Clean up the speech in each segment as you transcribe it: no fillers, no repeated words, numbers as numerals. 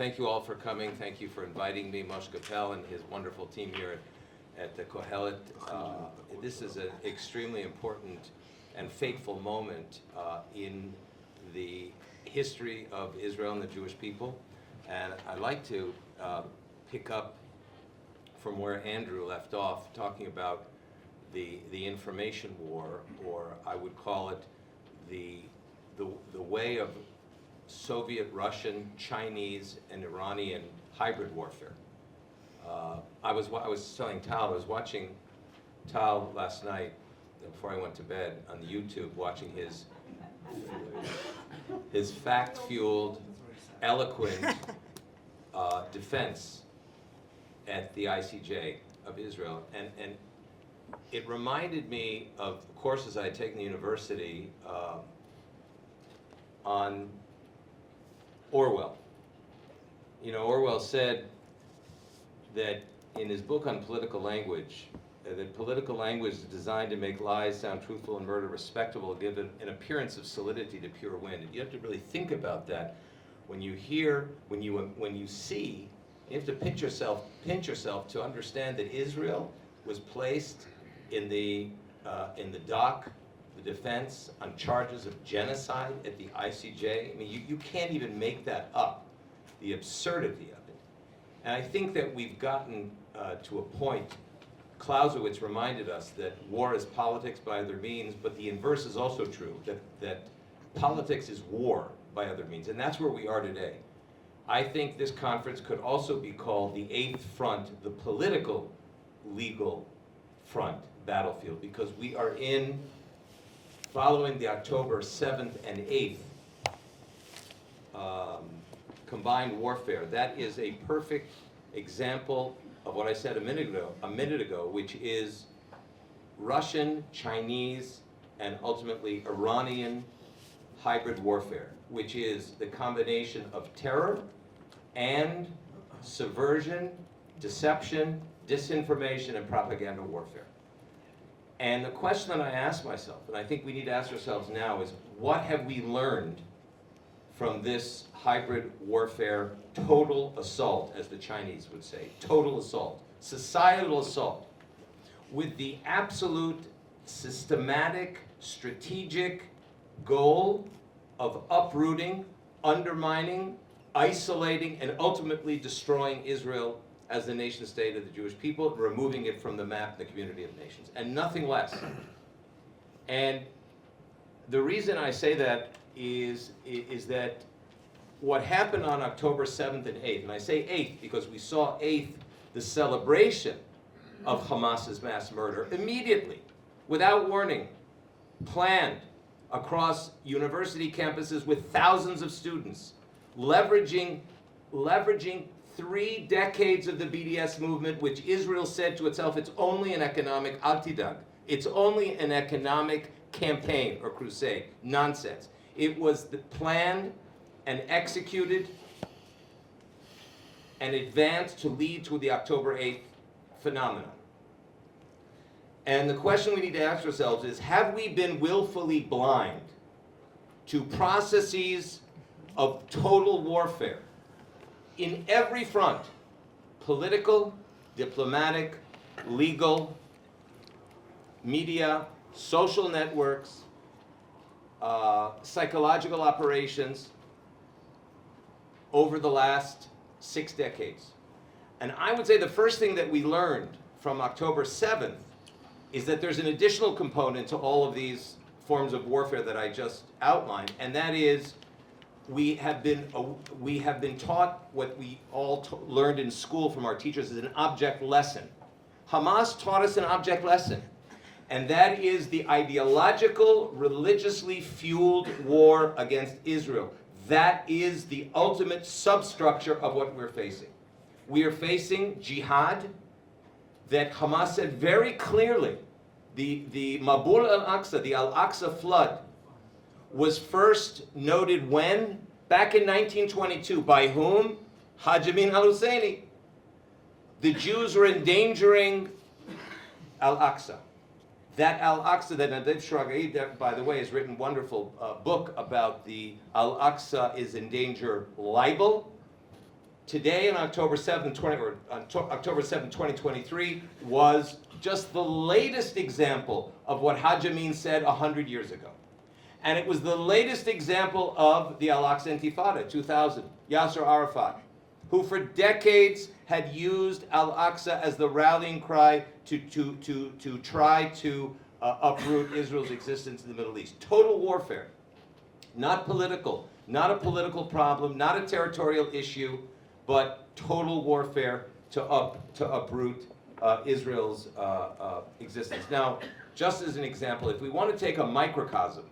Thank you all for coming. Thank you for inviting me, Moshe Gapel and his wonderful team here at the Kohelet. This is an extremely important and fateful moment in the history of Israel and the Jewish people. And I'd like to pick up from where Andrew left off, talking about the information war, or I would call it the way of Soviet, Russian, Chinese, and Iranian hybrid warfare. I was telling Tal, I was watching Tal last night before I went to bed on YouTube, watching his fact-fueled, eloquent defense at the ICJ of Israel, and it reminded me of courses I had taken in the university on Orwell. You know, Orwell said that in his book on political language, that political language is designed to make lies sound truthful and murder respectable, give an appearance of solidity to pure wind. And you have to really think about that when you hear, when you see. You have to pinch yourself to understand that Israel was placed in the dock, the defense, on charges of genocide at the ICJ. I mean, you can't even make that up, the absurdity of it. And I think that we've gotten to a point, Clausewitz reminded us that war is politics by other means, but the inverse is also true, that politics is war by other means, and that's where we are today. I think this conference could also be called the Eighth Front, the political, legal front battlefield, because we are following the October 7th and 8th combined warfare. That is a perfect example of what I said a minute ago, which is Russian, Chinese, and ultimately Iranian hybrid warfare, which is the combination of terror and subversion, deception, disinformation, and propaganda warfare. And the question that I ask myself, and I think we need to ask ourselves now, is what have we learned from this hybrid warfare total assault, as the Chinese would say, total assault, societal assault, with the absolute systematic, strategic goal of uprooting, undermining, isolating, and ultimately destroying Israel as the nation state of the Jewish people, removing it from the map, the community of nations, and nothing less. And the reason I say that is that what happened on October 7th and 8th, and I say 8th because we saw 8th, the celebration of Hamas's mass murder, immediately, without warning, planned across university campuses with thousands of students, leveraging 3 decades of the BDS movement, which Israel said to itself, it's only an economic agtidag. It's only an economic campaign or crusade. Nonsense. It was planned and executed and advanced to lead to the October 8th phenomenon. And the question we need to ask ourselves is, have we been willfully blind to processes of total warfare in every front, political, diplomatic, legal, media, social networks, psychological operations over the last 6 decades? And I would say the first thing that we learned from October 7th is that there's an additional component to all of these forms of warfare that I just outlined, and that is we have been taught what we all learned in school from our teachers is an object lesson. Hamas taught us an object lesson, and that is the ideological, religiously fueled war against Israel. That is the ultimate substructure of what we're facing. We are facing jihad that Hamas said very clearly, the Mabul al-Aqsa, the Al-Aqsa flood, was first noted when? Back in 1922. By whom? Haj Amin al-Husseini. The Jews were endangering Al-Aqsa. That Al-Aqsa, that Nadav Shragai, by the way, has written a wonderful book about the Al-Aqsa is in danger libel, today on October 7th, October 7th, 2023 was just the latest example of what Haj Amin said 100 years ago. And it was the latest example of the Al-Aqsa Intifada, 2000, Yasser Arafat, who for decades had used Al-Aqsa as the rallying cry to try to uproot Israel's existence in the Middle East. Total warfare, not political, not a political problem, not a territorial issue, but total warfare to uproot Israel's existence. Now, just as an example, if we want to take a microcosm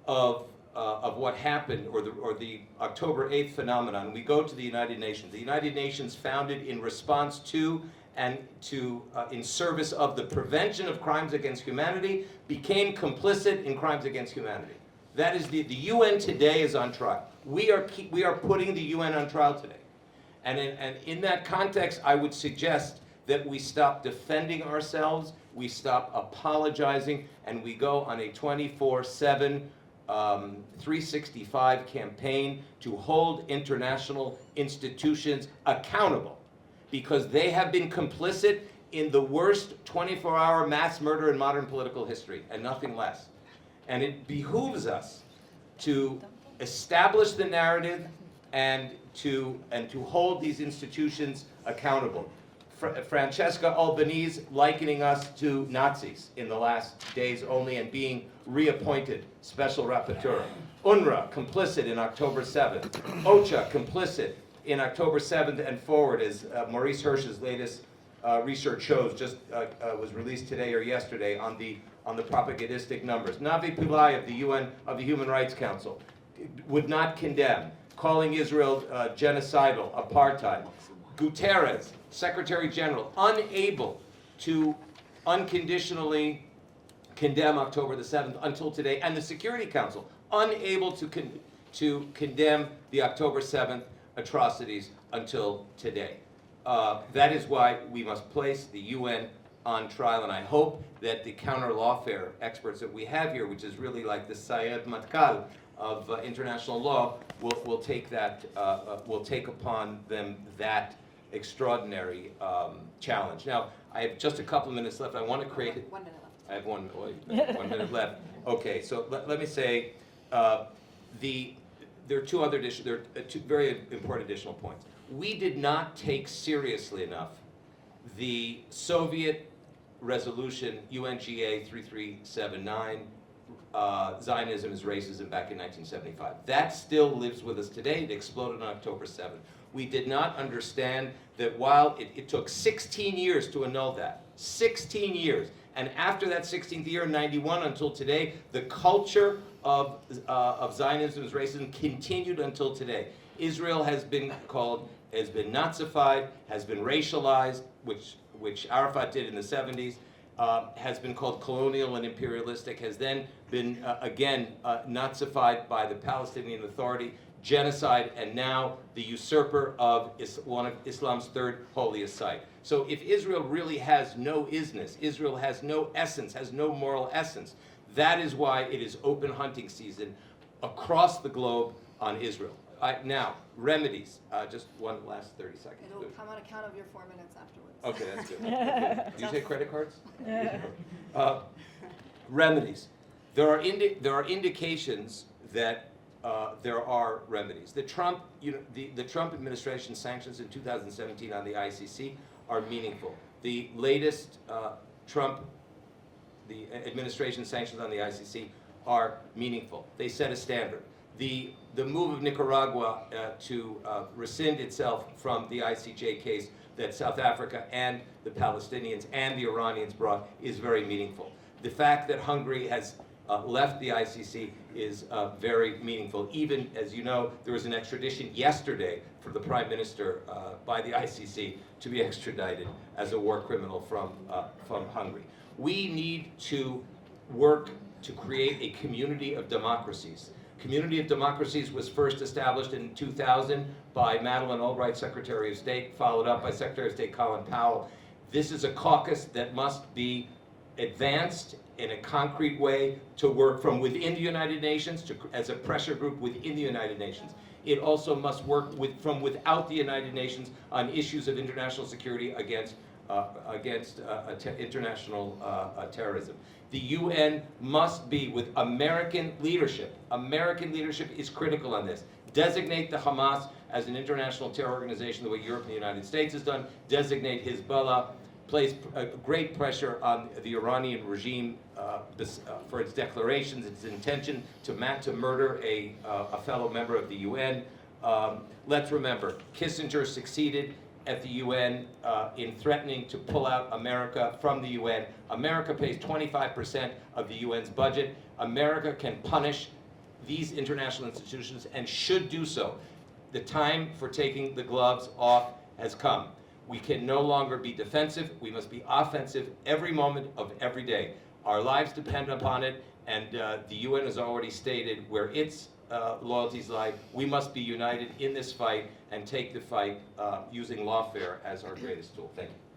of what happened, or the October 8th phenomenon, we go to the United Nations. The United Nations, founded in response to and in service of the prevention of crimes against humanity, became complicit in crimes against humanity. That is, the UN today is on trial. We are putting the UN on trial today. And in that context, I would suggest that we stop defending ourselves, we stop apologizing, and we go on a 24/7, 365 campaign to hold international institutions accountable, because they have been complicit in the worst 24-hour mass murder in modern political history, and nothing less. And it behooves us to establish the narrative and to hold these institutions accountable. Francesca Albanese likening us to Nazis in the last days only and being reappointed special rapporteur. UNRWA complicit in October 7th. OCHA complicit in October 7th and forward, as Maurice Hirsch's latest research shows, just was released today or yesterday on the propagandistic numbers. Navi Pillai of the UN, of the Human Rights Council, would not condemn, calling Israel genocidal, apartheid. Guterres, Secretary General, unable to unconditionally condemn October the 7th until today, and the Security Council, unable to condemn the October 7th atrocities until today. That is why we must place the UN on trial, and I hope that the counter lawfare experts that we have here, which is really like the Sayed Matkal of international law, will take that, will take upon them that extraordinary challenge. Now, I have just a couple of minutes left. I want to create. 1 minute left. I have 1 minute left. Okay, so let me say, there are two very important additional points. We did not take seriously enough the Soviet resolution UNGA 3379, Zionism is racism, back in 1975. That still lives with us today. It exploded on October 7th. We did not understand that while it took 16 years to annul that, 16 years, and after that 16th year, 91 until today, the culture of Zionism as racism continued until today. Israel has been Nazified, has been racialized, which Arafat did in the 70s, has been called colonial and imperialistic, has then been again Nazified by the Palestinian Authority, genocide, and now the usurper of one of Islam's third holiest site. So if Israel really has no isness, Israel has no essence, has no moral essence, that is why it is open hunting season across the globe on Israel. Now, remedies. Just one last 30 seconds. It'll come on account of your 4 minutes afterwards. Okay, that's good. Okay. Do you take credit cards? Remedies. There are indications that there are remedies. The Trump administration sanctions in 2017 on the ICC are meaningful. The latest the administration sanctions on the ICC are meaningful. They set a standard. The move of Nicaragua to rescind itself from the ICJ case that South Africa and the Palestinians and the Iranians brought is very meaningful. The fact that Hungary has left the ICC is very meaningful. Even, as you know, there was an extradition yesterday for the Prime Minister by the ICC to be extradited as a war criminal from Hungary. We need to work to create a community of democracies. Community of Democracies was first established in 2000 by Madeleine Albright, Secretary of State, followed up by Secretary of State Colin Powell. This is a caucus that must be advanced in a concrete way to work from within the United Nations as a pressure group within the United Nations. It also must work from without the United Nations on issues of international security against international terrorism. The UN must be with American leadership. American leadership is critical on this. Designate the Hamas as an international terror organization the way Europe and the United States has done. Designate Hezbollah. Place great pressure on the Iranian regime for its declarations, its intention to murder a fellow member of the UN. Let's remember, Kissinger succeeded at the UN in threatening to pull out America from the UN. America pays 25% of the UN's budget. America can punish these international institutions and should do so. The time for taking the gloves off has come. We can no longer be defensive. We must be offensive every moment of every day. Our lives depend upon it, and the UN has already stated where its loyalties lie. We must be united in this fight and take the fight using lawfare as our greatest tool. Thank you.